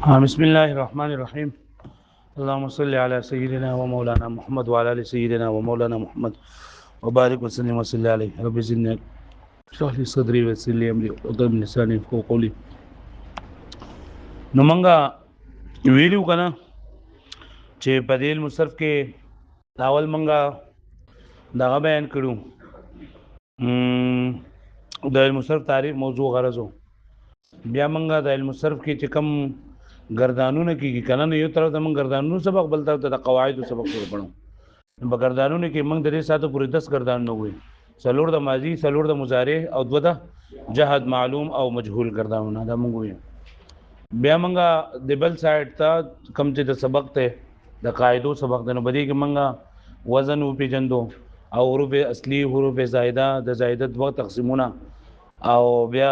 بسم الله الرحمن الرحيم. اللهم صل على سيدنا ومولانا محمد وعلى ال سيدنا ومولانا محمد وبارك وسلم وصل عليه. رب زدني اشرح لي صدري ويسر لي امري واحلل من لساني يفقهوا قولي. نو منګه ویلو کنه چې بدیل مصرف کې داول منګه دغه بیان کړو د المصرف تعریف موضوع غرضو بیا منګه د المصرف کې چې کم گردانونه کیږي کنه نو یو طرف د من گردانونو سبق بل طرف د قواعد سبق شروع کړو په گردانونو کې موږ د دې ساتو پورې 10 گردان نه وي څلور د ماضی څلور د مضارع او دوه د جهد معلوم او مجهول گردانونه دا موږ وي بیا موږ د بل سایډ ته کم چې د سبق ته د قاعدو سبق د نو بدی کې موږ وزن او پیجندو او حروف اصلي حروف زائده د زائده دوه تقسیمونه او بیا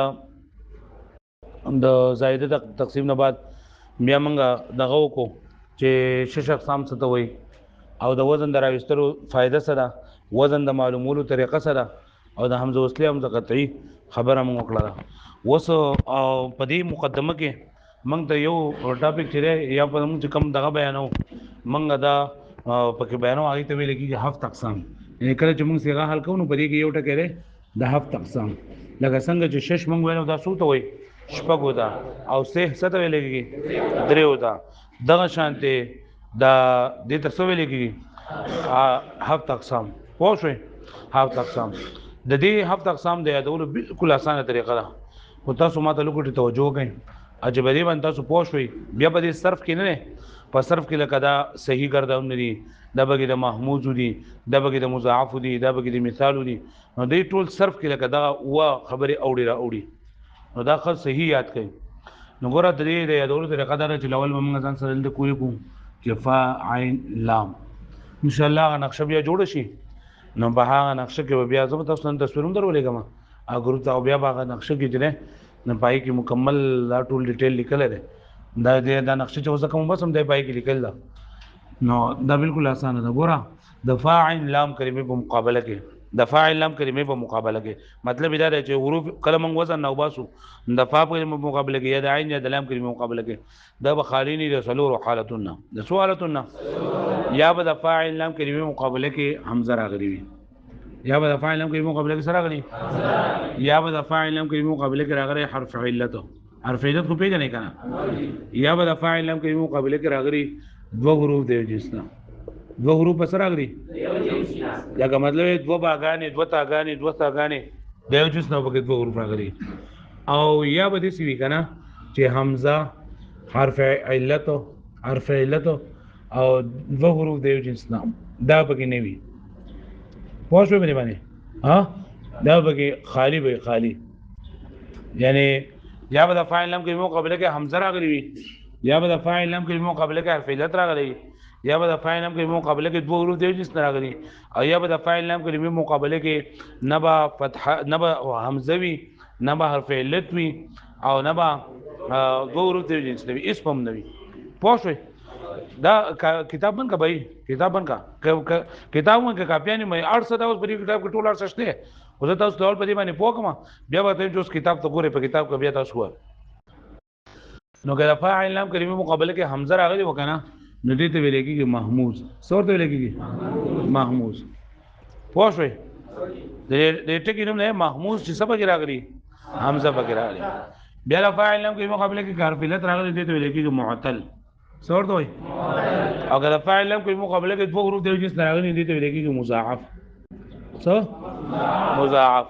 د زائده تقسیم نه بعد بیا منګه دغه کو چې شش اقسام څه ته وي او د وزن دراوستلو فائدہ سره وزن د معلومولو طریقه سره او د حمزه وصلی حمزه قطعی خبره موږ کړله وس او په دې مقدمه کې موږ ته یو ټاپک چې یا په موږ کم دغه بیانو موږ دا پکې بیانو هغه ته ویل کېږي هفت اقسام یعنی کله چې موږ څنګه حل کوو په دې کې یو ټکی دی د هفت اقسام لکه څنګه چې شش موږ ویلو دا څه ته وي شپږو دا او سه څه ته ویل کېږي دریو دا دغه شانته دا دې ته څه ویل کېږي هفت اقسام پوه شئ هفت اقسام د دې هفت اقسام د یادولو بالکل اسانه طریقه ده خو تاسو ماته لوګټي توجه وکړئ اجه به دې باندې تاسو پوه شئ بیا په دې صرف کې نه په صرف کې لکه دا صحیح ګرځون دي دا بګي د محمود دي دا بګي د مضاعف دي دا بګي د مثال دي نو دې ټول صرف کې لکه دا و خبره اوړي را اوړي نو دا خل صحیح یاد کړئ نو ګوره د دې یادولو طریقه دا چې لول موږ ځان سره د کوی کو چې فا عین لام ان شاء الله نقشه بیا جوړ شي نو به هغه نقشه کې بیا زه تاسو ته تصویرونه درولېږم اگر تاسو بیا هغه نقشه کې جره نه پای کې مکمل لا ټول ډیټیل لیکل دی دا نقشه چې اوس کوم بس هم دی پای کې لیکل دا نو دا بالکل اسانه ده ګوره د فاعل لام کلمې په مقابله کې د فاعل لام کلمې په مقابله کې مطلب دا دی چې حروف کلمه وزن نو باسو د فا په مقابله کې یا د عین یا د لام کلمې مقابله کې دا به خالینی د سلور حالتونه د سوالتونه یا به د فاعل لام کلمې مقابله کې حمزه راغلی وي یا به د فاعل لام کلمې مقابله کې سره راغلی یا به د فاعل لام کلمې مقابله کې راغلی حرف علت حرف علت خو پیژنې کنه یا به د فاعل لام کلمې مقابله کې راغلی دوه حروف دی جسنا دوه حروف سره راغلی دا مطلب دوه باغانې دوه تاګانې د یو جس نه پکې دوه حروف راغلي او یا به دې سی کنه چې حمزه حرف علت او دوه حروف د یو جنس نه دا پکې نه وي پوه شو باندې ها دا پکې خالی یعنی یا به د فاعل لام کې مقابله کې حمزه راغلی وي یا به د فاعل لام کې مقابله کې حرف علت راغلی یا به د فاعل لام کې مقابله کې دوه حروف د جنس نه راغلي او یا به د فاعل لام کې مقابله کې نبا فتح نبا حمزه وي نبا حرف علت وي او نبا دوه حروف د جنس نه وي اس پم نه وي پوه شئ دا کتاب بن کا بھائی کتاب بن کا کتابونه کې کاپیانې مې 800 اوس په کتاب کې ټول 800 شته خو زه تاسو ډول په دې باندې پوه کوم بیا به تاسو اوس کتاب ته ګورئ په کتاب کې بیا تاسو نو که د فاعل لام کلمې مقابله کې حمزه راغلی وکنه نو دې ته ویل کېږي محموز څور ته ویل کېږي محموز پوه شئ د ټکی نوم نه محموز چې سبا کې راغلی حمزه پکې راغلی بیا د فاعل لام کلمې مقابله کې حرف علت راغلی دې ته ویل کېږي معتل څور ته وایي او که د فاعل لام کلمې مقابله کې دوه حروف د جنس راغلي دې ته ویل کېږي مضاعف څه مضاعف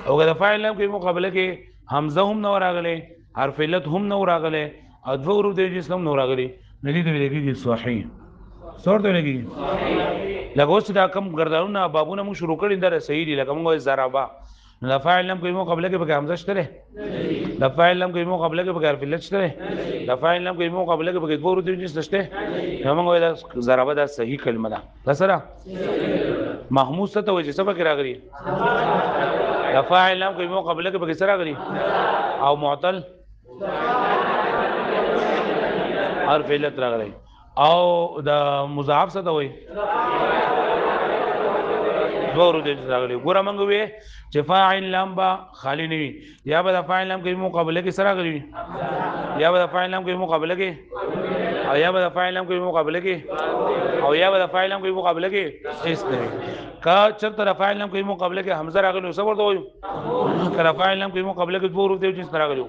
او که د فاعل لام کلمې مقابله کې حمزه هم نو راغلی حرف علت هم نو راغلی او دوه حروف د جنس هم نو راغلي ندی ته ویل کېږي صحیح څور ته ویل کېږي لکه اوس دا کم ګردانونه بابونه موږ شروع کړي دا صحیح دي لکه موږ ضربا د فاعل لام کلمې مقابله کې به حمزه شته د فاعل لام کلمې مقابله کې به حرف علت شته د فاعل لام کلمې مقابله کې به دوه حروف د جنس شته موږ ویل ضربا دا صحیح کلمه ده سره محمود څه ته وایي چې سبق راغلی د فاعل لام کلمې مقابله کې به سره راغلی او معتل حرف علت راغلی او د مضاعف څه ته وایي دوه حروف د جنس راغلي ګوره موږ وې چې فاعل لام با خالی نه وي یا به د فاعل لام کې مقابله کې سره راغلي یا به د فاعل لام کې مقابله کې او یا به د فاعل لام کې مقابله کې او یا به د فاعل لام کې مقابله کې هیڅ نه وي کا چرته د فاعل لام کې مقابله کې حمزه راغلي څه ورته وایو کله فاعل لام کې مقابله کې دوه حروف د جنس راغلي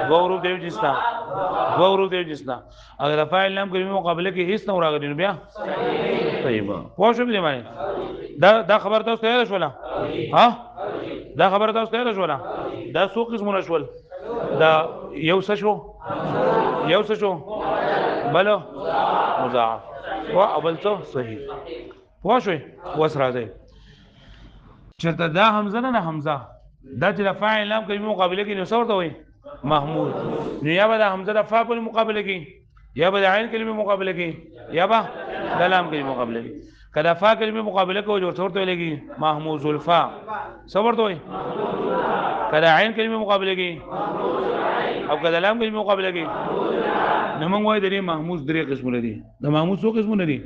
دوه حروف د جنس دوه حروف د جنس اگر فاعل لام کې مقابله کې هیڅ نه راغلي بیا طيب پوه شو دې باندې دا خبر تاسو ته شولا ها دا خبر تاسو ته شولا دا څو قسمونه شول دا یو څه شو بل مضاعف او اول څه صحیح پوه شو وس راځي چرته دا حمزه نه حمزه دا چې فاعل لام کې مقابله کې نو څه ورته وایي محمود نو یا به د حمزه د فا په مقابله کې یا به د عین کلمې مقابله کې یا به د لام کلمې مقابله کې کله فا کلمې مقابله کوي ورته ورته لګي محموز الفا څه ورته وایي کله عین کلمې مقابله کې او کله لام کلمې مقابله کې نو موږ وایو د محموز درې قسمونه دي د محموز څو قسمونه دي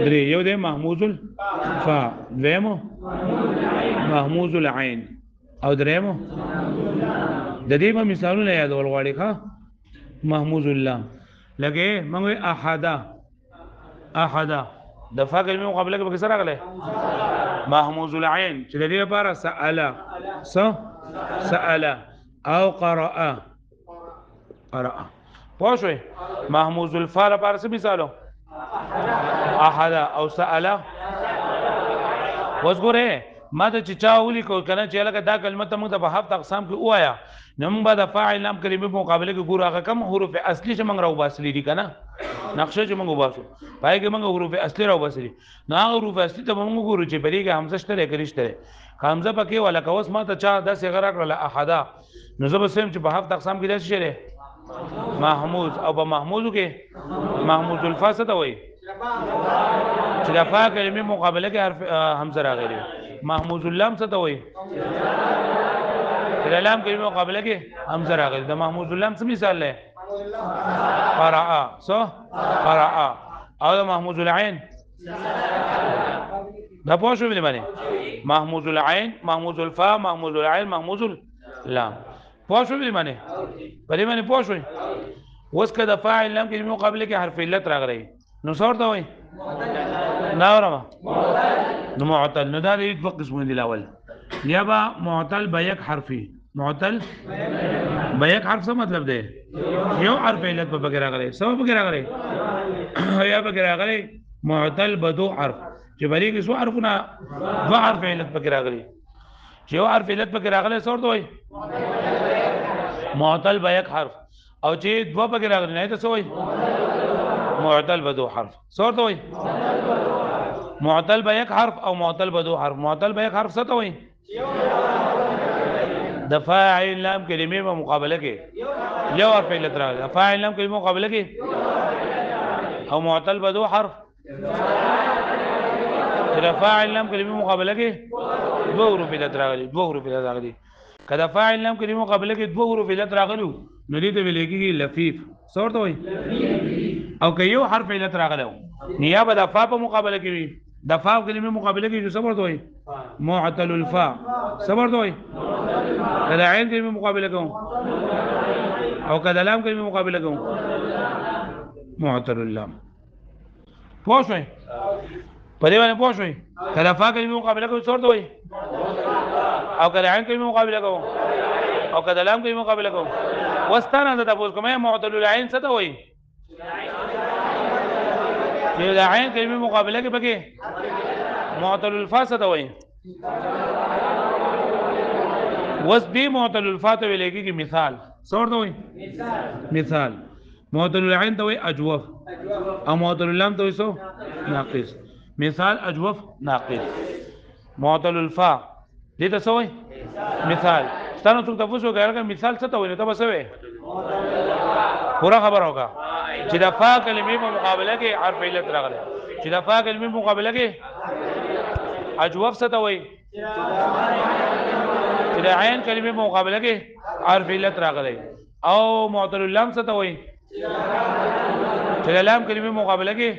درې یو دی محموز الفا دویمو محموز العین او درېمو د دې په مثالونه یادول غواړي ښا محموز الله لکه موږ احد د فا کلمې مقابله کې سره راغله محموز العين چې د دې لپاره سأل او قرأ پوه شئ محموز الفا لپاره څه مثالو احد او سأل وذكره ما ته چې چا ولیکو کنه چې لکه دا کلمه ته موږ په هفت اقسام کې وایا نو موږ به د فاعل لام کلمې په مقابله کې ګورو هغه کم حروف اصلي چې موږ راو باسلې دي کنه نقشه چې موږ وباسو پای کې موږ حروف اصلي راو باسلې نو هغه حروف اصلي ته موږ ګورو چې بری کې حمزه شته لري شته حمزه پکې ولا کوس ما ته چا د صيغه راکړه احدا نو زه به سم چې په هفت اقسام کې داسې شری محمود او په محمودو کې محمود الفا ته وایي چې د فا کلمې مقابله کې حرف حمزه راغلی محموز اللام څه ته وایي د لام کلمې مقابله کې حمزه راغلی د محموز اللام څه مثال دی قرأ او د محموز العين دا پوه شو باندې محموز العين محموز الفا محموز العين محموز اللام پوه شو باندې په دې باندې پوه شو اوس که د فاعل لام کلمې مقابله کې حرف علت راغلی نو څه ورته وایي ناورما نو معتل نو دا دوه قسمونه دي الاول یا با معتل بیک حرفی معتل بیک حرف څه مطلب دی یو حرف علت په بغیر غلي سبب بغیر غلي یا بغیر غلي معتل بدو حرف چې بری کې څو حرفونه دوه حرف علت بغیر غلي چې یو حرف علت بغیر غلي څه ورته وایي معتل بیک حرف او چې دوه بغیر غلي نه ته څه وایي معتل بدو حرف څه ورته وایي معتل بیک حرف او معتل بدو حرف معتل بیک حرف څه ته وایي د فاعل لام کلمې په مقابله کې یو حرف علت راغلی د فاعل لام کلمې مقابله کې او معتل بدو حرف د فاعل لام کلمې مقابله کې دوه حروف علت راغلي کله فاعل لام کلمې مقابله کې دوه حروف علت راغلو نو دې ته ویل کېږي لفیف څه ورته وایي او که یو حرف علت راغلی نیابه د فا په مقابله کې وي د فا کلمې مقابله کې څه ورته وایي معتل الفا څه ورته وایي کله عین کلمې مقابله کوم او کله لام کلمې مقابله کوم معتل اللام پوه شئ په دې باندې پوه شئ کله فا کلمې مقابله کوم څه ورته وایي او کله عین کلمې مقابله کوم او کله لام کلمې مقابله کوم وستانه ته تاسو کومه معتل العين څه ته وایي چې د عین کلمې مقابله کې پکې معتل الفا څه ته وایي وس دې معتل الفا ته ویل کېږي مثال څه ورته وایي مثال معتل العين ته وایي اجوف او معتل اللام ته وایي څه ناقص مثال اجوف ناقص معتل الفا دې ته څه وایي مثال ستاسو څو تاسو وګورئ مثال څه ته وایي ته به څه وایي پورا خبر ہوگا چې د فا کلمې په مقابله کې حرف علت راغلی چې د فا کلمې په مقابله کې اجوف څه ته وایي چې د عین کلمې په مقابله کې حرف علت راغلی او معتل اللام څه ته وایي چې د لام کلمې په مقابله کې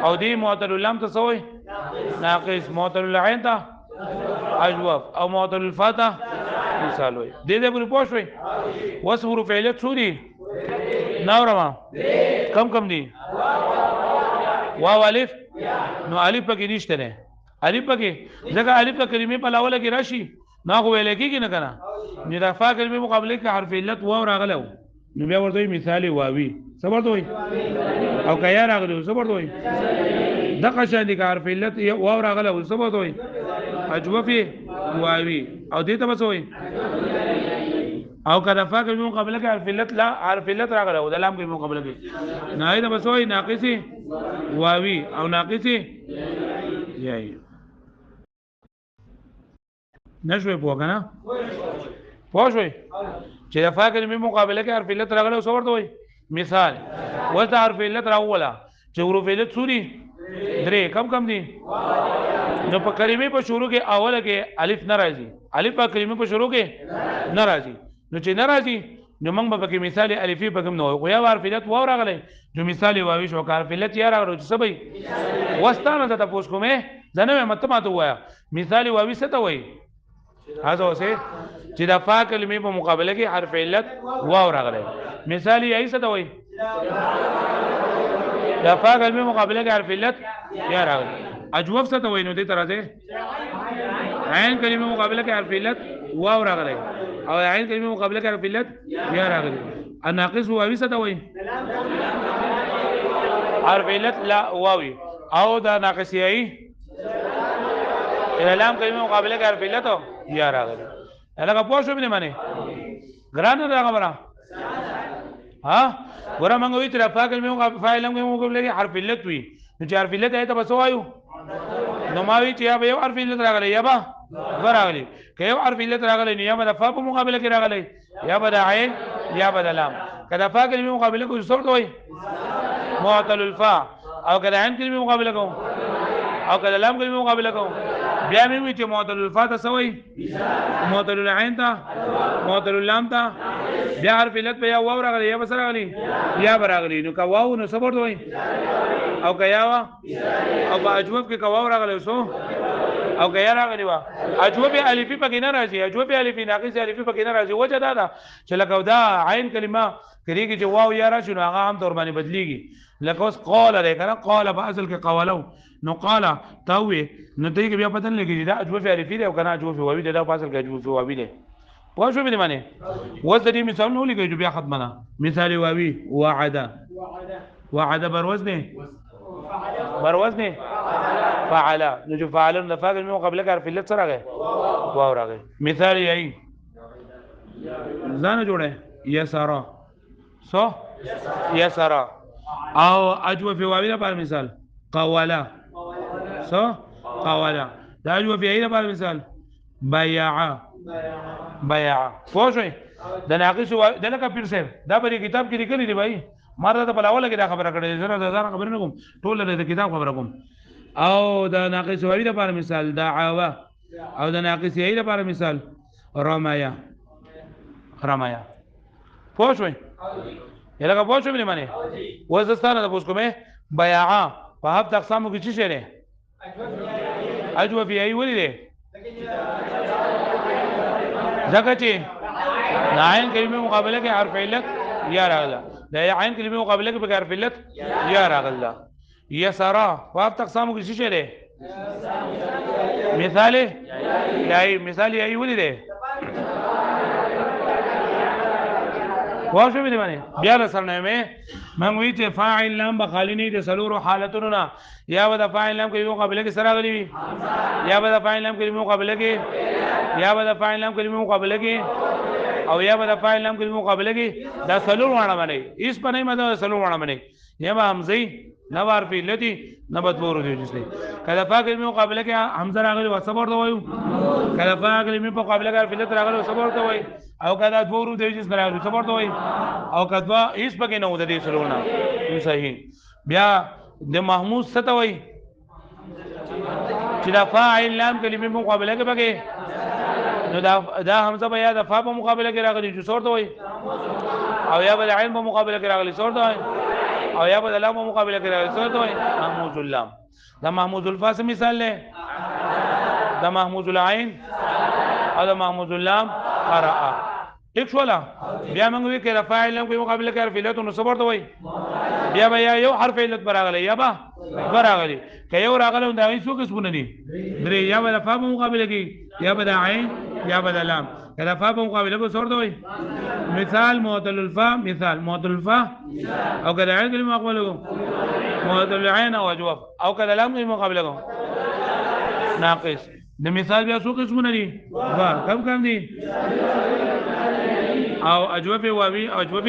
او دې معتل اللام ته څه وایي ناقص معطل العين ته اجوف او معطل الفاء ته مثال وي دې دې پوری پوښ وي وس حروف علت څو دي نورما کم دي واو الف نو الف پکې نشته نه الف پکې ځکه الف د کلمې په لاول کې راشي نو هغه ویل کېږي نه کنه نو د فا کلمې مقابله کې حرف علت واو راغلو نو بیا ورته مثال واوي صبر دوی او کیا راغلو صبر دوی دغه شان دي حرف علت واو راغلو صبر دوی اجوفي واوي او دې ته بسوي او کله فا کلمې مقابله کې حرف علت لا حرف علت راغلو د لام کې مقابله کې نه اې ته بسوي ناقصي واوي او ناقصي یای نشوي پوه کنه پوه شوي چې د فا کلمې مقابله کې حرف علت راغلی اوس ورته وایي مثال اوس د حرف علت راووله چې حروف علت څو دي درې کم دي نو په کلمې په شروع کې اوله کې الف نه راځي الف په کلمې په شروع کې نه راځي نو چې نه راځي نو موږ به پکې مثال الفي پکې نه وایو خو یا حرف علت واو راغلی نو مثال واوي شو حرف علت یا راغلی چې څه وایي وستانه ته تاسو کومه ځنه مته ماته وایا مثال واوي څه ته وایي هاذا اوسه چې د فا کلمې په مقابله کې حرف علت واو راغلی مثال یې څه ته وایي د فا کلمې مقابله کې حرف علت یا راغلی اجوف څه ته وایي نو دې تر راځي عین کلمې مقابله کې حرف علت واو راغلی او عین کلمې مقابله کې حرف علت یا راغلی الناقص واوي څه ته وایي حرف علت لا واوي او د ناقصي لام کلمې مقابله کې حرف علت یا راغلی لکه پوه شو نه معنی ګران نه خبره ها ګوره موږ وی تر فا کلمې مقابله فاعل هم مقابله کې حرف علت وي نو چې حرف علت ایته بس وایو نو ما وی چې یا به حرف علت راغلی یا به راغلی که یو حرف علت راغلی نو یا به فا په مقابله کې راغلی یا به عین یا به لام کله فا کلمې مقابله کې څه ورته وایي معطل الفاء او کله عین کلمې مقابله کوم او کله لام کلمې مقابله کوم بیا مې وی چې معطل الفاء ته څه وایي معطل العين ته معطل اللام ته بیا حرف علت په یا واو راغلی یا بس راغلی یا راغلی نو کا واو نو صبر دوی او کا یا او په اجوب کې کا واو راغلی سو او کا یا راغلی وا اجوب الفی پکې نه راځي اجوب الفی ناقص الفی پکې نه راځي وجه دا ده چې لکه دا عین کلمه کریږي چې واو یا راشي نو هغه عام طور باندې بدلیږي لکه اوس قال لري کنه قال په اصل کې قولو نو قال تاوي نو دې کې بیا پتن لګي دا اجوب الفی دی او کنه اجوب واوی دی دا په اصل کې اجوب واوی دی پوه شو به معنی وز دې مثال نو لګي بیا ختمه مثال واوی وعد بروزنه فعل نو جو فعل نو فاعل مو قبل کار فعل سره راغی واو راغی مثال یې ځان جوړه یسرا صح یسرا او اجو فی واوی لپاره مثال قولا صح قولا دا اجو فی ای لپاره مثال بیع پوه شئ د ناقص د لکه پیر صاحب دا په کتاب کې لیکلي دی بھائی مارته ته په لاول کې دا خبره کړې زره د ځان خبر نه کوم ټول د کتاب خبره کوم او د ناقص واوی لپاره مثال دعوا او د ناقص ای لپاره مثال رمایا پوه شئ یلکه پوه شو معنی وزستانه د پوس کومه بیعا په هفت اقسامو کې څه شی دی اجو فی ای ولې دی ځکه چې د عین کلمې مقابله کې حرف علت یا راغله د عین کلمې مقابله کې په حرف علت یا راغله یسرا په هفت اقسامو کې څه شی دی مثال یې ولې دی واښو به دی باندې بیا سره مې موږ وی چې فاعل لام بخالی نه د سلورو حالتونو نه یا به د فاعل لام کلمې مقابله کې سره غلي وي یا به د فاعل لام کلمې مقابله کې یا به د فاعل لام کلمې مقابله کې او یا به د فاعل لام کلمې مقابله کې دا سلور وانه باندې اس په نه مده سلور وانه باندې یا به حمزه نوار فی لتی نبت ورو دی جسته کله فاعل کلمې مقابله کې حمزه راغلی و صبر دوی کله فاعل کلمې په مقابله کې فعل راغلی و صبر دوی او کدا دورو دی جس راغلی صبر دوی او کدا اس پکې نه و د دې سلور نه صحیح بیا د محمود ستوي چې دا فاعل لام کلمې مقابله کې پکې نو دا حمزه بیا د فا په مقابله کې راغلی جو صورت وای او یا بل عین په مقابله کې راغلی صورت وای او یا به د لام مقابله کې راغلی څه ته وایي محموز اللام دا محموز الفا څه مثال دی دا محموز العين او دا محموز اللام قرأ ٹھیک شو لا بیا موږ وی کې رفع علم په مقابله کې حرف علت نو صبر ته وایي بیا به یو حرف علت براغلی یا به براغلی که یو راغلی دا غي څو قسمونه دي درې یا به رفع په مقابله کې یا به د عین یا به د لام رفع په مقابله کې څور ته وایي مثال معتل الفا مثال معتل الفا او کله عین په مقابله کې معتل العين او اجوف او کله لام په مقابله کې ناقص د مثال بیا څو قسمونه دي کم دي او اجوف واوی او اجوف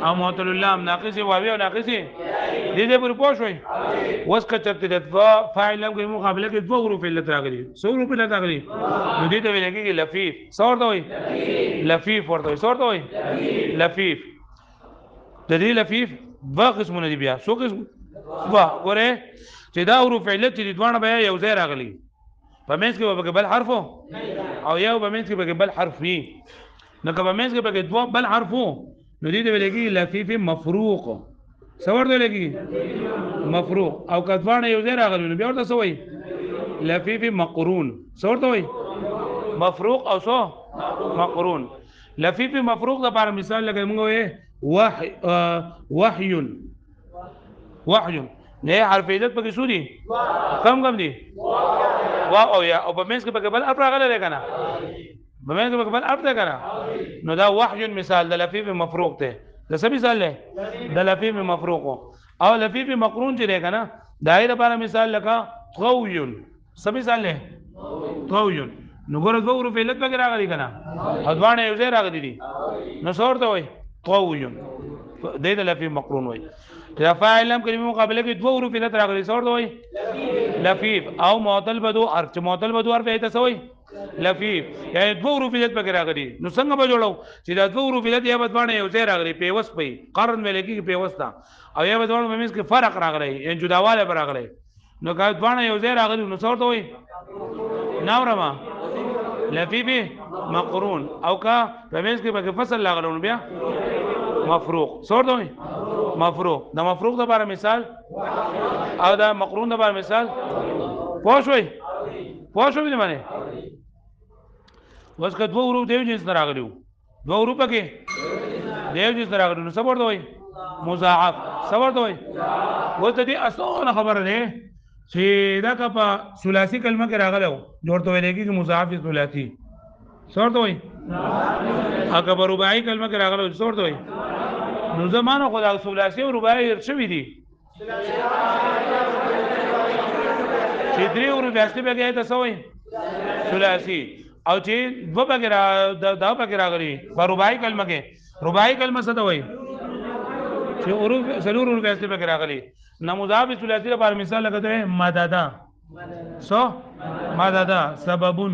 او معتل اللام ناقص واوی او ناقص دې پر پوه شوي وس کچرته د فاعل لم کې مقابله کې دوه حروف علت راغلي څو حروف علت راغلي نو دې ته ویل کېږي لفیف څور ته وایي لفیف ورته وایي څور ته وایي لفیف د دې لفیف دوه قسمونه دي بیا څو قسم ګوره چې دا حروف علت چې دوه بیا یو ځای راغلي په منځ کې به بل حرف او یو په منځ کې به بل حرف وي نو که په منځ کې به دوه بل حرف نو دې ته ویل کېږي لفیف مفروق څور ته ویل کېږي مفروق او که دوه یو ځای راغلي نو بیا ورته څه وایي لفیف مقرون څور ته وایي مفروق او څو مقرون لفیف مفروق د لپاره مثال لکه موږ وایي وحی نه حرف علت پکې څو دي کم دي واو او یا او په منځ کې پکې بل حرف راغلی دی کنه په منځ کې پکې بل حرف دی کنه نو دا وحی مثال د لفیف مفروق ته د څه مثال دی د لفیف مفروق او لفیف مقرون چې دی کنه دایره لپاره مثال لکه طوی څه مثال دی طوی نو ګوره دوه حروف علت پکې راغلي کنه ادوانه یو ځای راغلي دي نو څور ته وایي طوی دې د لفیف مقرون وایي رفع علم کلمه مقابله کې دوه حروف علت راغلي څور ته وایي لفیف او معتل بدو حرف چې معتل بدو حرف ایته څه وایي لفیف یعنی دوه حروف علت پکې راغلي نو څنګه به جوړو چې دا دوه حروف علت یا بدوانه یو ځای راغلي پیوس پي قرن ویل کېږي پیوستا او یا بدوانه په منځ کې فرق راغلی یعنی جداواله به راغلی نو که بدوانه یو ځای راغلي نو څور ته وایي ناورما لفیف مقرون او که په منځ کې پکې فصل راغلی نو بیا مفروق څور ته وایي مفروق د مفروق لپاره مثال او د مقرون لپاره مثال پوه شوي دې باندې اوس که دوه حروف د یو جنس نه راغلي وو دوه حروف پکې د یو جنس نه راغلي نو څه ورته وایي مضاعف څه ورته وایي اوس د دې اسانه خبره ده چې دا که په ثلاثي کلمه کې راغلی وو نو ورته ویل کېږي مضاعف ثلاثي څه ورته وایي او که په رباعي کلمه کې راغلی وو څه ورته وایي نو زمانه خو دا ثلاثي او رباعي هېر شوي دي چې درې حروف اصلي پکې ته څه وایي ثلاثي او چې دوه پکې دا پکې راغلي په رباعي کلمه کې رباعي کلمه څه ته وایي چې حروف څلور حروف اصلي پکې راغلي نه مضاعف ثلاثي لپاره مثال لګوي مددا څه مددا سببون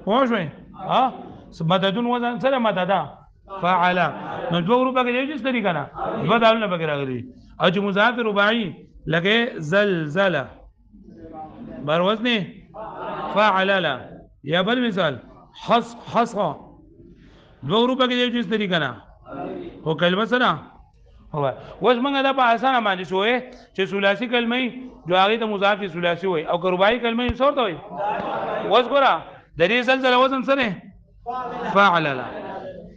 پوه شوئ ها مددون وزن سره مددا فعل نو دوه حروف پکې یو څه طریقه نه دوه دالونه پکې راغلي او چې مضاعف رباعي لکه زلزله بر وزن فعلل یا بل مثال حص دوه حروف پکې یو څه طریقه نه او کلمه سره هو اوس موږ دا په اسانه باندې شوې چې ثلاثي کلمې جو هغه ته مضاعف ثلاثي وي او رباعي کلمې څه ورته وي اوس ګوره د دې زلزله وزن سره فعلل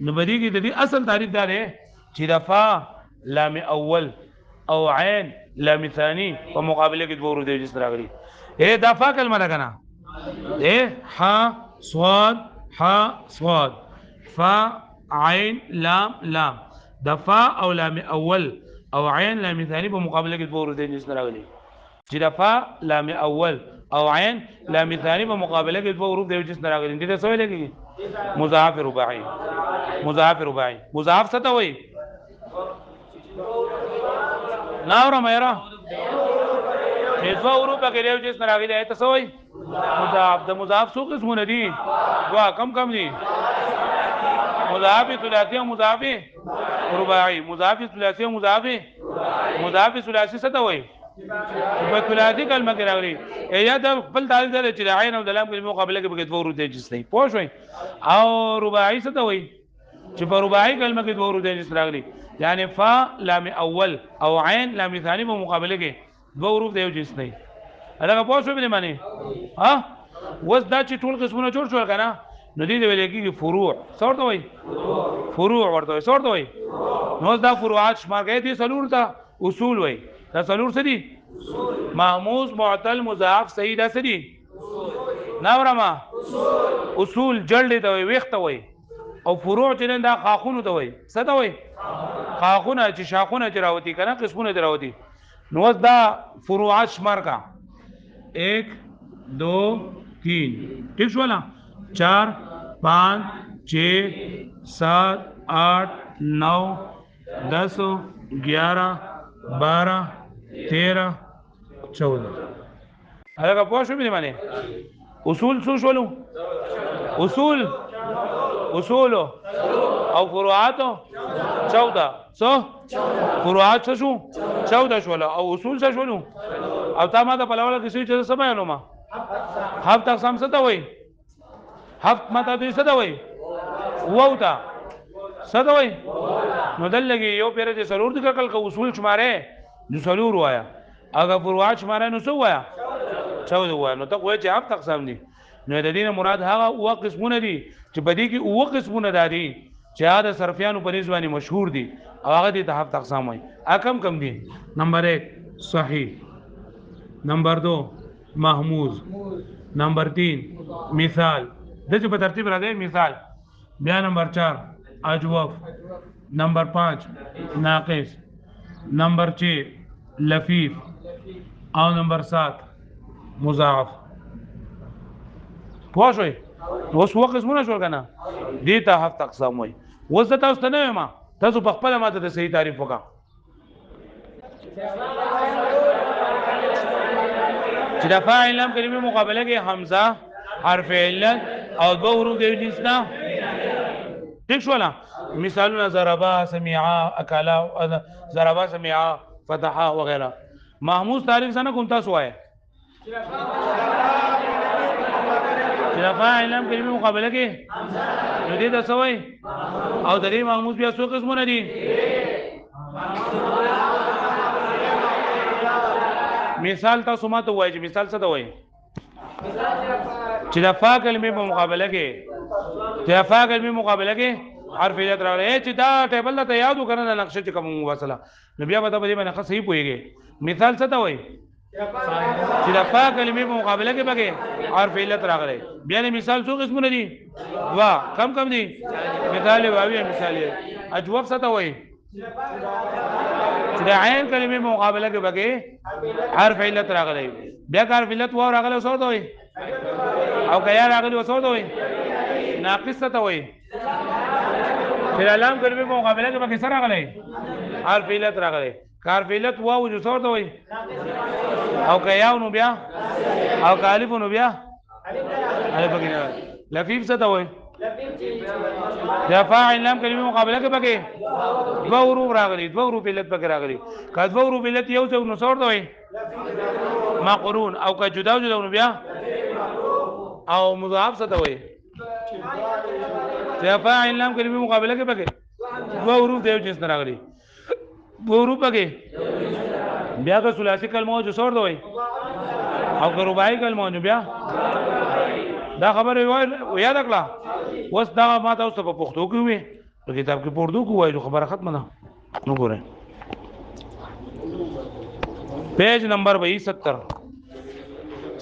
نو بدی کې د دې اصل تعریف دا دی چې دفا لام اول او عین لام ثانی په مقابله کې دوه حروف د جنس راغلي اے دفا کلمه ده کنه اے ح صاد فا عین لام دفا او لام اول او عین لام ثانی په مقابله کې دوه حروف د جنس راغلي چې دفا لام اول او عین لام ثانی په مقابله کې دوه حروف د جنس راغلي دي څه ویل کېږي مضاعف رباعي مضاعف څه ته وایي ناوره مېرا چې دوه حروف پکې یو جنس راغلي ته څه وایي مضاعف د مضاعف څو قسمونه دي دوه کم دي مضاعف ثلاثي او مضاعف رباعي مضاعف ثلاثي او مضاعف ثلاثي څه ته وایي په ثلاثي کلمه کې راغلي یا د خپل تعریف دی چې د عین او د لام کلمې مقابله کې پکې دوه حروف د جنس نه پوه شوئ او رباعي څه ته وایي چې په رباعي کلمه کې دوه حروف د جنس راغلي یعنی فا لام اول او عین لام ثانی په مقابله کې دوه حروف د یو جنس نه هغه په څه باندې معنی ها وس دا چې ټول قسمونه جوړ شول کنه نو دې ویل کېږي فروع څورته وای فروع ورته څورته وای نو دا فروعات شمار کې دي سلور ته اصول وای دا سلور څه دي محموز معتل مضاعف صحیح دا څه دي ناورما اصول جلد ته وای وخت وای او فروع چې دا خاخونه ته وای څه ته وای خاخونه چې شاخونه چې راوتی کنه قسمونه چې راوتی نو دا فروعات شمار کا 1 2 3 ٹھیک شو نا 4 5 6 7 8 9 10 11 12 13 14 هغه په شو باندې معنی اصول څه شولو اصول او فروعات 14 څه فروعات څه شو 14 شول او اصول څه شولو او تا ما ته په لوړه کې چې څه بیانوم هفت اقسام څه ته وایي هفت ماته دې څه ته وایي وو ته څه ته وایي نو دلته یو پیر دې سلور د کل کو اصول شماره نو سلور وایا اگر فروعات شماره نو څه وایا 14 وایا نو ته وایي چې هفت اقسام دي نو د دې مراد هغه او قسمونه دي چې بدی کې او قسمونه دي چې دا صرفیانو په نسبت مشهور دي او هغه دي ته هفت اقسام وایي کم دي نمبر 1 صحیح نمبر 2 محموز نمبر 3 مثال دغه په ترتیب راځي مثال بیا نمبر 4 اجوف نمبر 5 ناقص نمبر 6 لفیف او نمبر 7 مضاعف پوښوي اوس وخت قسمونه شو کنه دې ته هفت اقسام وای اوس تاسو ته نه ما تاسو په خپل ماته د صحیح تعریف وکړه چې د فاعل لام کلمې مقابله کې حمزه حرف علت او دوه حروف د جنس نه ٹھیک شو لا مثالونه ضربا سمعا اکلا ضربا سمعا فتحا وغیرہ محموز تعریف څنګه کوم تاسو وای چې فاعل لام کلمې مقابله کې نو دې تاسو وای او د دې محموز بیا څو قسمونه دي مثال تاسو ماته وایي چې مثال څه ته وایي چې د فا کلمې په مقابله کې حرف علت راغلی چې دا ټیبل ته یاد وکړه د نقشه چې کوم وصله نو بیا به په دې باندې صحیح پوهیږي مثال څه ته وایي چې د فا کلمې په مقابله کې بګي حرف علت راغلی بیا نه مثال څو قسمونه دي وا کم دي مثال واوی مثال اجوب څه ته وایي چې د عین کلمې مقابله کې بګي حرف علت راغلی بیا حرف علت و راغلی وسو ته وایي او کیا راغلی وسو ته وایي ناقص ته وایي چې لام کلمې مقابله کې بګي سره راغلی حرف علت راغلی حرف علت و وجو څو ته وایي او کیا نو بیا او الف نو بیا الف بګي لفیف څه ته وایي دا فاعل لام کلمې مقابله کې بګي دوه حروف راغلي دوه حروف علت بګي راغلي که دوه حروف علت یو څو نو څور دی مقرون او که جدا نو بیا او مضاعف څه دی دا فاعل لام کلمې مقابله کې بګي دوه حروف د یو جنس راغلي دوه حروف بګي بیا که ثلاثي کلمه جو څور دی او که رباعي کلمه نو بیا دا خبره یاد کړه اوس دا ما تاسو په پښتو کې وي په کتاب کې پوردو کو وایي خبره ختمه ده نو ګوره پیج نمبر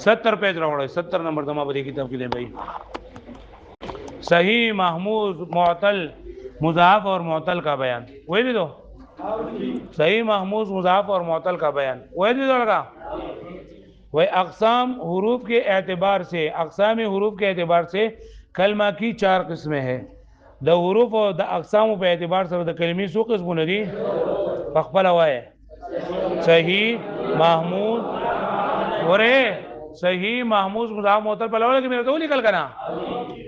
70 پیج راوړی 70 نمبر دما په کتاب کې دی بھائی صحیح محموز معتل مضاعف اور معتل کا بیان وہی دے دو صحیح محموز مضاعف اور معتل کا بیان وہی دے دو لگا وہ اقسام حروف کے اعتبار سے اقسام حروف کے اعتبار سے کلمہ کی 4 قسمیں ہیں د حروف او د اقسام په اعتبار سره د کلمې څو قسمونه دي خپل وایي صحیح محمود وره صحیح محمود مضاعف معتل په لوړه کې مې ته لیکل کنا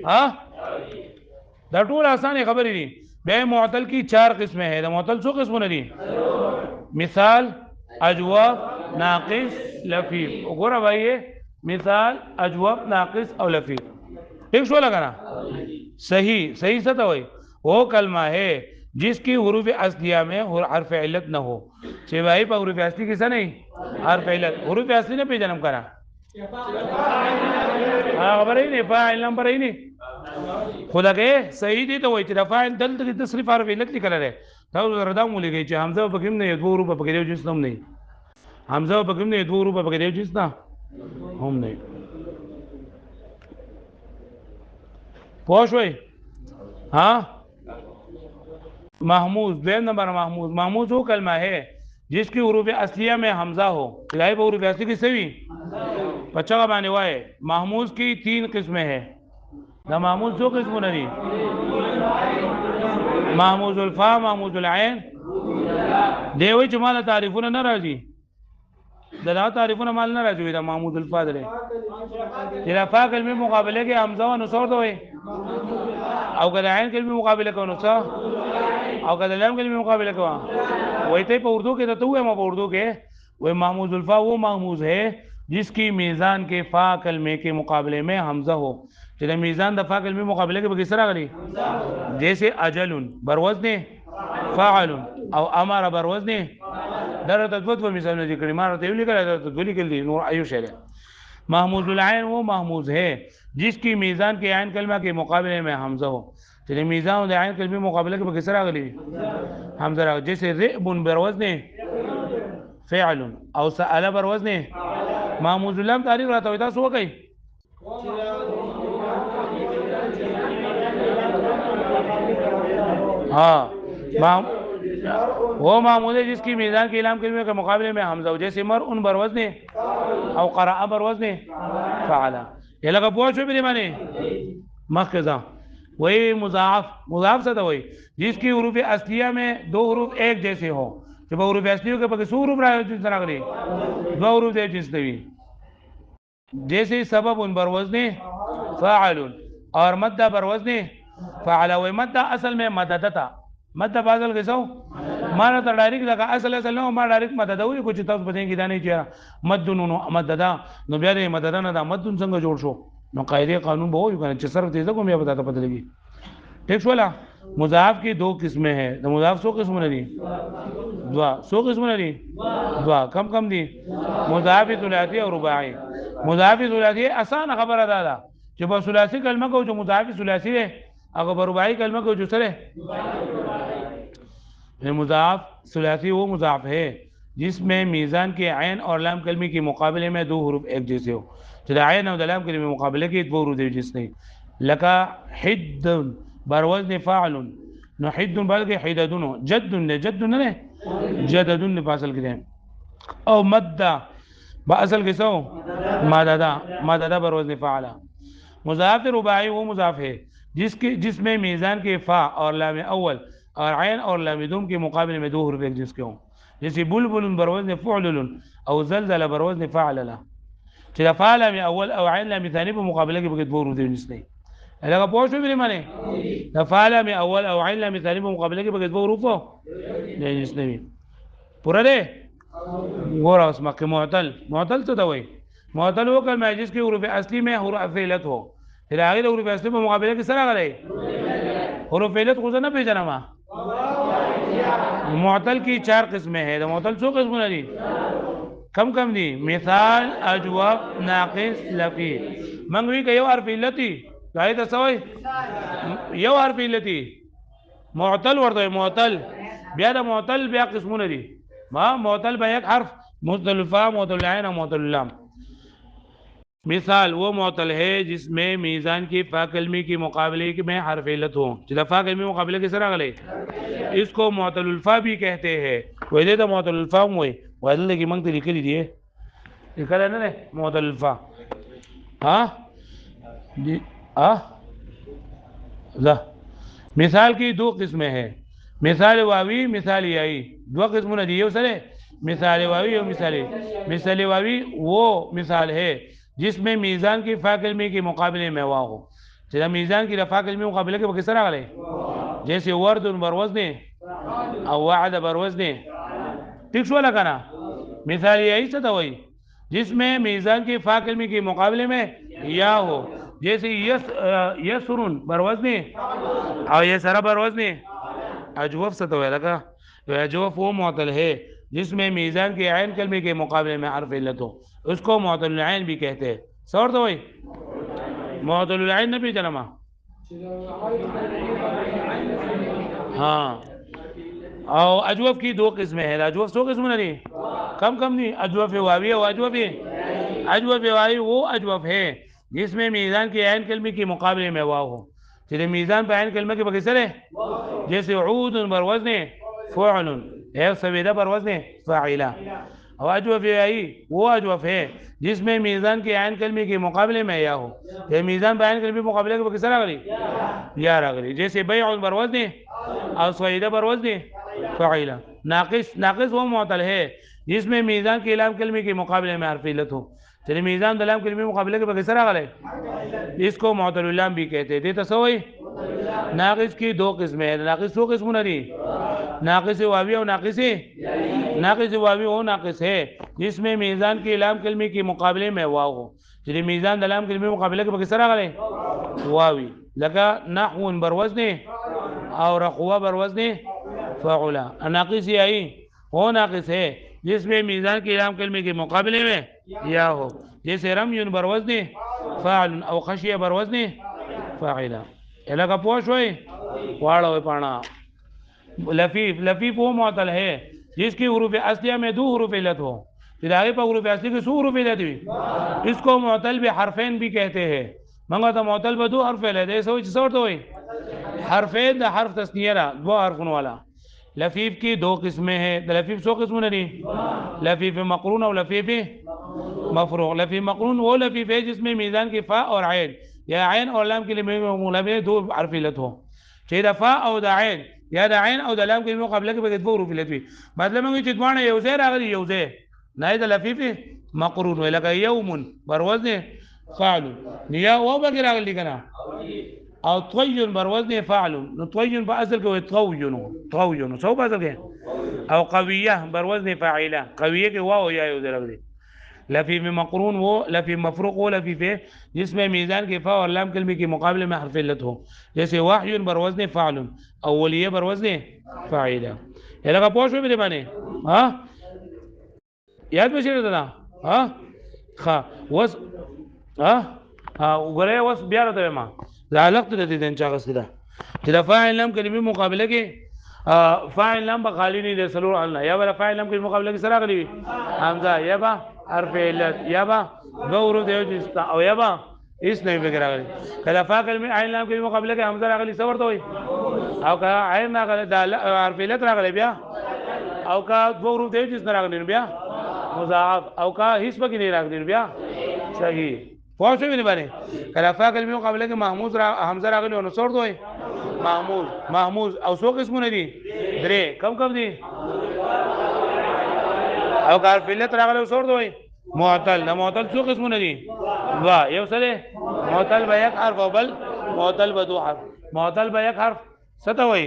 ها دا ټول اسانه خبرې دي به معتل کی 4 قسمیں ہیں د معتل څو قسمونه دي مثال اجواب ناقص لفیف وګوره بھائی مثال اجواب ناقص او لفیف ٹھیک شو لگا نا صحیح څه ته وایي وہ کلمہ ہے जिसकी हुरूफ असलिया में हर्फ इल्लत न हो। सिवाही पर हुरूफ असली किसा नहीं, हर्फ इल्लत हुरूफ असली ने पे जन्म करा। हाँ खबर ही नहीं, फाइल नंबर ही नहीं खुदा के सही थी तो वही थी फाइल दल तो सिर्फ हर्फ इल्लत लिखल है तो रदा मूली गई चे हमजा बकिम ने दो रूप पकड़े जिस नम नहीं हमजा बकिम ने दो रूप पकड़े जिस ना हम नहीं पोश वही। हाँ महमूज दो नंबर महमूज। महमूज वो कलमा है जिसकी हुरूफ असलिया में हमजा हो। इलाही हुरूफ असली किससे भी बच्चा का माने हुआ है। महमूज की 3 किस्में है। द महमूज 2 किस्मों नहीं, महमूजुल फा महमूजुल ऐन देवी चुमाला तारीफुन न राजी ददा तारीफुन माल न राजी दा महमूजुल फा दरे तेरा फा कलमे मुकाबले के हमजा व नुसर दो है और कदा ऐन कलमे मुकाबले का नुसा और कदा लम कलमे मुकाबले का वही थे उर्दू के तो हुए मैं उर्दू के वही महमूजुल फा वो महमूज है जिसकी मीज़ान के फा कलमे के मुकाबले में हमजा हो। तेरा मीज़ान दफा कलमे मुकाबले के बगिसरा करी जैसे अजलुन बरवज़ने फ़ाअलुन और अमारा बरवज़ने दर तद्वत व मिसाल में जिक्र मारा तेवली का दर तद्वली के लिए नूर आयुष है। महमूजुल ऐन वो महमूज है जिसकी मीज़ान के ऐन कलमा के मुकाबले में हमजा हो। तेरे मीज़ान ऐन कलमे मुकाबले के बगिसरा करी हमजा जैसे रिबुन बरवज़ने फ़ाअलुन और सअला बरवज़ने महमूजुल लम तारीफ रहता होता सो गई। हाँ वो महमूद है जिसकी मीज़ान के इलाम कलमे के मुकाबले में हमजा हो। जैसे मर उन बरवज़ने और क़रा बरवज़ने फ़अला ये लगा पहुँच भी माने मखज़ा वही मुज़ाफ़ से तो वही जिसकी हुरूफ असलिया में 2 हुरूफ एक जैसे हो। जब हुरूफ असलियों के पके 100 हुरूफ रहा जिस तरह करी 2 हुरूफ दे जिस भी जैसे सबब उन बरवज़ने फ़ाअलुन और मद्दा बरवज़ने फ़अला वही मद्दा असल में मदद था मद्दा बाजल के सो मारा तो डायरेक्ट लगा असल ना मारा डायरेक्ट मदद हुई कुछ तब बताएंगे दाने चेहरा मद्दुन मददा नो ब्यादे मददा ना दा मद्दुन संग जोड़ शो नो कायदे कानून बहु यू कहने सरफ तेज़ को मैं बताता पता लगी ठीक वाला। मुज़ाफ़ की 2 किस्में हैं तो मुज़ाफ़ 100 किस्म नहीं दुआ 100 किस्म नहीं दुआ कम कम दी मुज़ाफ़ सुलासी और रुबाई। मुज़ाफ़ सुलासी आसान खबर अदा था जब सुलासी कलमा को जो मुज़ाफ़ सुलासी है अगर रुबाई कलमा को जो सरे मुज़ाफ़ सुलासी वो मुज़ाफ़ है जिसमें मीज़ान के ऐन और लाम कलमी के मुकाबले में 2 हुरूफ एक जैसे हो। तो ऐन और लाम कलमी मुकाबले के 2 हुरूफ जिस नहीं लका हिद्दुन बरवज़्न फ़ाअलुन न हिद्दुन बल्कि हिददुन हो जद्दुन ने जददुन ने फासल के हैं और मद्दा बासल के सो मददा बरवज़्न फ़ाअला। मुज़ाफ़ रुबाई वो मुज़ाफ़ है जिसमें मीज़ान के फ़ा और लाम अव्वल और ऐन और लाम दुम के मुकाबले में 2 हुरूफ एक जिसके हों। जैसे बुलबुल बरवज़्न फ़ुअलुन और ज़लज़ला बरवज़्न फ़अला चला फ़ा लाम अव्वल और ऐन लाम थानी पर मुकाबले के बगैर 2 हुरूफ जिस नहीं लगा पहुँच भी माने फ़ाला में अव्वल और ऐन लाम थानी पर मुकाबले के बगैर 2 हुरूफ हो जिसने भी पूरा दे गोरा उसमें के मुअतल तो था वही मुअतल वो कलमा है जिसकी हुरूफ असली में हुरूफ इल्लत हो। फिर आगे हुरूफ असली में मुकाबले किस तरह करे हुरूफ इल्लत खुद ना पहचाना मा मुअतल की 4 किस्में हैं तो मुअतल 100 किस्म नहीं कम दी मिसाल अजवब नाकिस लफी मंगवी का यो हर्फ इल्लती गाय तो सवई यो हर्फ इल्लती मुअतल वर्द मुअतल ब्यादा मुअतल ब्या किस्म नहीं मां मुअतल बे एक हर्फ मुअतल फा मुअतल ऐन और मुअतल लाम। मिसाल वो मुअतल है जिसमें मीज़ान की फ़ा कलमी के मुकाबले में हर्फ इल्लत हो। जिला फ़ा कलमी मुकाबले किस तरह गले इसको मुअतल फ़ा भी कहते हैं। वैसे तो मुअतल फ़ा हुए वैसे की मंग लिख लीजिए लिखा है ना मुअतल फ़ा हाँ जी मिसाल की 2 किस्में हैं मिसाल वावी मिसाल याई 2 किस्म न दिए सर मिसाल वावी और मिसाल वावी वो मिसाल है जिसमें मीज़ान की फ़ा कलमी के मुकाबले में वाह हो। जैसे मीज़ान की रफ़ा कलमी मुकाबले के किस तरह गले जैसे वर्दुन बरवज़्ने और वाद बरवज़्ने ठीक वाला कहना मिसाल यही से वही जिसमें मीज़ान की फ़ा कलमी के मुकाबले में या हो। जैसे यसरुन बरवज़्ने और यसरा बरवज़्ने अजवफ से तो है लगा। अजवफ वो मुअत्तल है जिसमें मीज़ान के आयन कलमे के मुकाबले में हर्फ इल्लत हो, उसको मुअत्तलुल आयन भी कहते हैं। सौर तो वही मुअत्तलुल आयन न भी जनमा। हाँ, और अजवफ की दो किस्में हैं। अजवफ दो किस्म नहीं, कम कम नहीं, अजवफ वावी और अजवफ वावी वो अजवफ है जिसमें मीज़ान के आयन कलमे के मुकाबले में वाव हो। चलिए मीज़ान पर आयन कलमे के बगैर है, जैसे ऊद बर वज़न फ़ुअल है, सवेदा बर वज़न फ़ाइला। और अजवफ वावी वो अजवफ है जिसमें मीज़ान के आयन कलमे के मुकाबले में या हो। ये मीज़ान पर आयन कलमे के मुकाबले के बगैर अगली या अगली, जैसे बैउन बर वज़न और सवेदा बर वज़न फ़ाइला। नाक़िस वो मुअत्तल है जिसमें मीज़ान के इलाम कलमे के मुकाबले में हर्फ इल्लत हो। चलिए मीज़ान दलाम कलमे मुकाबले के बगैर अगले, इसको मुअत्तलुल लाम भी कहते हैं। तसवी नाक़िस की दो किस्में हैं। नाक़िस दो किस्म नहीं, नाक़िस वावी और नाक़िस वावी वो नाक़िस है जिसमें मीज़ान के इलाम कलमे के मुकाबले में वाव हो। चलिए मीज़ान दलाम कलमे मुकाबले के बगैर अगले वावी लगा नहवन बर वज़न और रक़वा बर वज़न फ़अला। नाक़िस आई वो नाक़िस है जिसमें मीज़ान के इलाम कलमे के मुकाबले में या हो, जैसे रम्युन बर वज़न फ़अल और खशिया बर वज़न फ़ाइला। लगा पोश होए वाड़ा पाना। लफीफ वो मुअत्तल है जिसकी हुरूफ असलिया में दो हुरूफ इल्लत हो। फिर आगे पर हुरूफ असली की सू हुरूफ इल्लत हुई, इसको मुअत्तल भी हरफैन भी कहते हैं। मंगा तो मुअत्तल पर दो हर्फ इल्लत है, सो तो हरफैन हर्फ तस्निया दो हर्फन वाला। लफीफ की दो किस्में हैं। लफीफ सो किस्म नहीं, लफीफ मकरून और लफीफ मफरूक। लफीफ मकरून वो लफीफ है जिसमें मीज़ान की फ़ा और आयन या आयन और लाम के लिए दो हर्फ इल्लत हो। चाहिए फ़ा और आयन या आयन और लाम के मुकाबले के बगैर दो हर्फ इल्लत हुई, मतलब में चितवाण यौसे रागली यौसे नहीं तो लफीफ मकरून हो। लगा यौमुन बर वज़न फ़अल निया वो बगैर रागली कना और त्वय्युन बर वज़न फ़अल। त्वय्युन पर असल के त्वय्युन सौ असल के और कविया बर वज़न फ़ाइला, कविया के वाव या रगली। लफीफ मकरून वो लफीफ मफरूक वो लफीफ है जिसमें मीज़ान के फ़ा और लाम कलमे के मुकाबले में हर्फ इल्लत हो, जैसे वाह्युन बर वज़न फ़अल और वलिया बर वज़न फ़ाइला। ये लगा पोश में मेरे माने। हाँ याद में शेर था। हाँ खा वस हाँ उगरे वस बियार होता है माँ ज़ालक़ तो देती हैं चाक़स किदा जिला फ़ाइल लाम कलमे मुकाबले के फ़ाइल लाम बखाली नहीं दे सलूर अल्लाह या बरा फ़ाइल लाम के मुकाबले के सरा कली हमज़ा या बा हर्फ इल्लत या बा दो हुरूफ दे जिसता और या बा इस नहीं वगैरह कली कदा फ़ा कलमे आइन लाम के मुकाबले के हमज़ा रागली सबर तो हुई और का आइन ना कले दाल हर्फ इल्लत रागले बिया और का दो हुरूफ दे जिसना रागली बिया मुज़ाअफ़ और का हिस्स की नहीं रागली बिया सही पहुँच भी नहीं बने। कदा फ़ा कलमे मुकाबले के महमूद हमज़ा रागली और सौर तो हुई महमूद और सो किस्म नहीं दी दरे कम कम दी और कार फिल्लत रागले सौर तो हुई मुअत्तल ना मुअत्तल सो किस्म नहीं दी वाह ये सले मुअत्तल बयक हर्फ बल मुअत्तल बदो हर्फ मुअत्तल बयक हर्फ सता हुई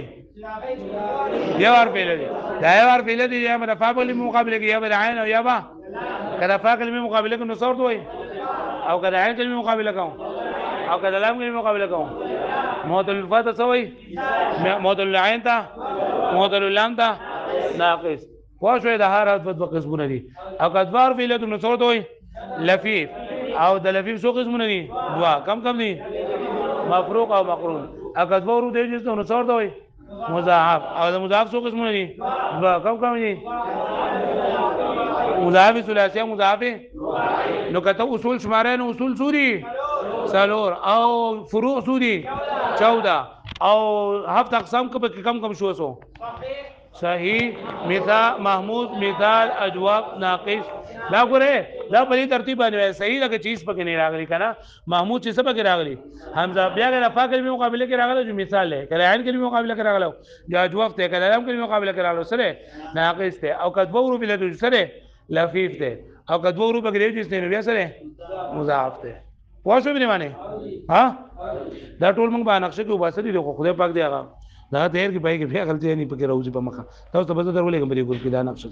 ये बार पहले दी दाया बार पहले दी या रफ़ा कलमे मुकाबले के या आयन या बा कदा फ़ा कलमे मुकाबले के नुसौर तो हुई और कदा आयन कलमे मुकाबले कहूँ और कदा लाम कलमे मुकाबले कहूँ मुअत्तलुल फ़ा तो सही मुअत्तलुल आयन था मुअत्तलुल लाम था नाक़िस पोश है दहार हद बद किस्म नहीं और कदवार फिले तुमने सो तो लफीफ और द लफीफ सो किस्म नहीं दुआ कम कम नहीं मफरूक और मकरून और कदवार दे जिसने उन्हें सो तो मुज़ाअफ़ और मुज़ाअफ़ सो किस्म नहीं दुआ कम कम नहीं मुज़ाअफ़ सुलासिया मुज़ाअफ़ नो कहता उसूल शुमारे न उसूल सूरी सलोर और फुरूक़ सूरी 14 और हफ्त अक़साम कम कम शो सो सही मिसाल महमूद मिसाल अजवाब नाक़िस ना करे ना बड़ी तरतीब बने सही लगे चीज़ पके नहीं रागली का ना महमूद चीज़ पके रागली हमज़ा बिया के रफ़ा के मुकाबले के रागलो जो मिसाल है कलायन के मुकाबले के रागलो जो अजवाब थे कलाम के मुकाबले के रागलो सरे नाक़िस थे और कदबो रूप ले तो सरे लफीफ थे और कदबो रूप के जिसने बिया सरे मुज़ाअफ़ थे पोश भी नहीं माने। हाँ दा टोल मंग बा नक्शे के उबास दी देखो खुदे पाक दिया दा तेर की भाई के बिया गलती नहीं पके रहू जी पमखा तो बस दर बोले बड़ी गुल की दा नक्शे